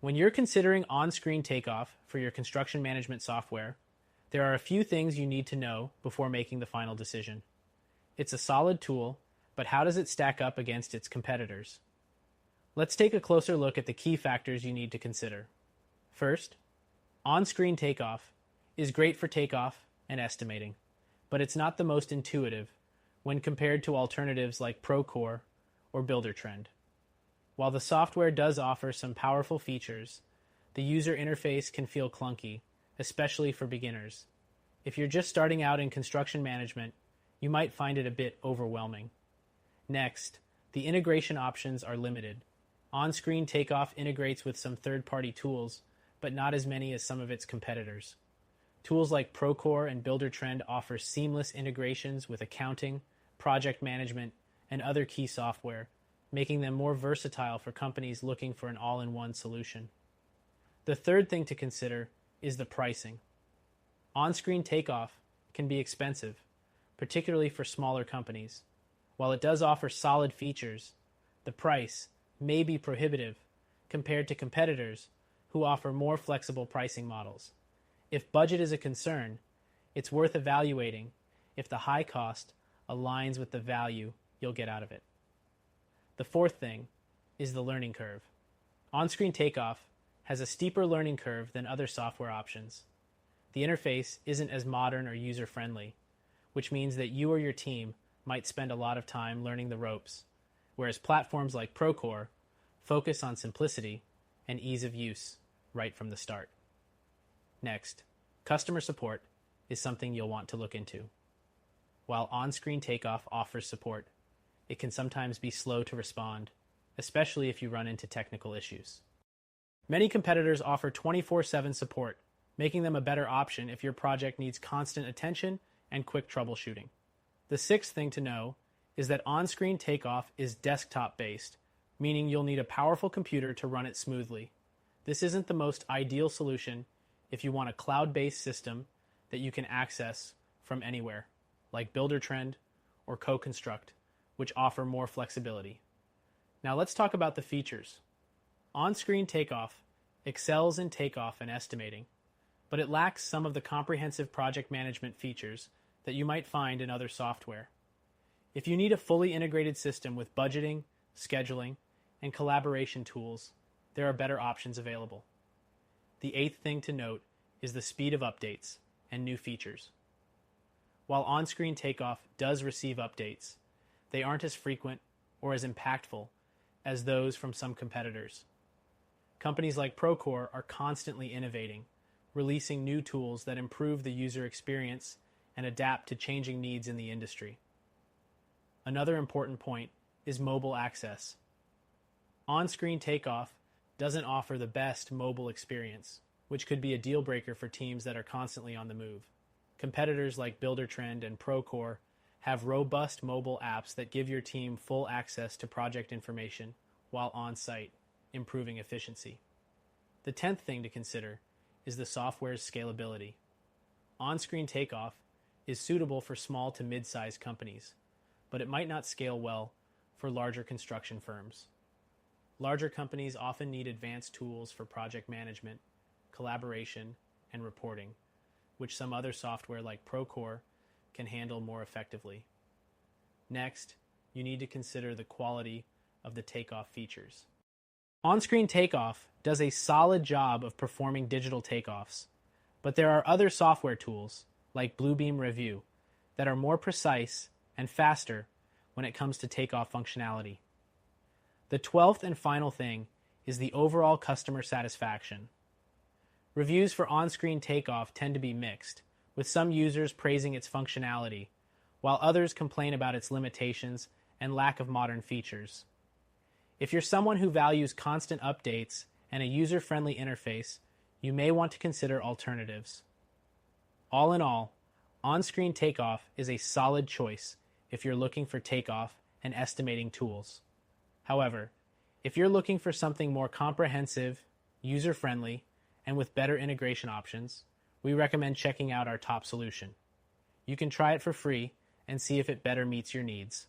When you're considering on-screen takeoff for your construction management software, there are a few things you need to know before making the final decision. It's a solid tool, but how does it stack up against its competitors? Let's take a closer look at the key factors you need to consider. First, on-screen takeoff is great for takeoff and estimating, but it's not the most intuitive when compared to alternatives like Procore or Buildertrend. While the software does offer some powerful features, the user interface can feel clunky, especially for beginners. If you're just starting out in construction management, you might find it a bit overwhelming. Next, the integration options are limited. On-screen takeoff integrates with some third-party tools, but not as many as some of its competitors. Tools like Procore and Buildertrend offer seamless integrations with accounting, project management, and other key software, making them more versatile for companies looking for an all-in-one solution. The third thing to consider is the pricing. On-screen takeoff can be expensive, particularly for smaller companies. While it does offer solid features, the price may be prohibitive compared to competitors who offer more flexible pricing models. If budget is a concern, it's worth evaluating if the high cost aligns with the value you'll get out of it. The fourth thing is the learning curve. On-screen takeoff has a steeper learning curve than other software options. The interface isn't as modern or user-friendly, which means that you or your team might spend a lot of time learning the ropes, whereas platforms like Procore focus on simplicity and ease of use right from the start. Next, customer support is something you'll want to look into. While on-screen takeoff offers support, it can sometimes be slow to respond, especially if you run into technical issues. Many competitors offer 24/7 support, making them a better option if your project needs constant attention and quick troubleshooting. The sixth thing to know is that on-screen takeoff is desktop-based, meaning you'll need a powerful computer to run it smoothly. This isn't the most ideal solution if you want a cloud-based system that you can access from anywhere, like Buildertrend or CoConstruct, which offer more flexibility. Now let's talk about the features. On-screen takeoff excels in takeoff and estimating, but it lacks some of the comprehensive project management features that you might find in other software. If you need a fully integrated system with budgeting, scheduling, and collaboration tools, there are better options available. The eighth thing to note is the speed of updates and new features. While on-screen takeoff does receive updates, they aren't as frequent or as impactful as those from some competitors. Companies like Procore are constantly innovating, releasing new tools that improve the user experience and adapt to changing needs in the industry. Another important point is mobile access. On-screen takeoff doesn't offer the best mobile experience, which could be a deal breaker for teams that are constantly on the move. Competitors like Buildertrend and Procore have robust mobile apps that give your team full access to project information while on-site, improving efficiency. The 10th thing to consider is the software's scalability. On-screen takeoff is suitable for small to mid-sized companies, but it might not scale well for larger construction firms. Larger companies often need advanced tools for project management, collaboration, and reporting, which some other software like Procore can handle more effectively. Next, you need to consider the quality of the takeoff features. On-screen takeoff does a solid job of performing digital takeoffs, but there are other software tools, like Bluebeam Review, that are more precise and faster when it comes to takeoff functionality. The 12th and final thing is the overall customer satisfaction. Reviews for on-screen takeoff tend to be mixed, with some users praising its functionality, while others complain about its limitations and lack of modern features. If you're someone who values constant updates and a user-friendly interface, you may want to consider alternatives. All in all, on-screen takeoff is a solid choice if you're looking for takeoff and estimating tools. However, if you're looking for something more comprehensive, user-friendly, and with better integration options, we recommend checking out our top solution. You can try it for free and see if it better meets your needs.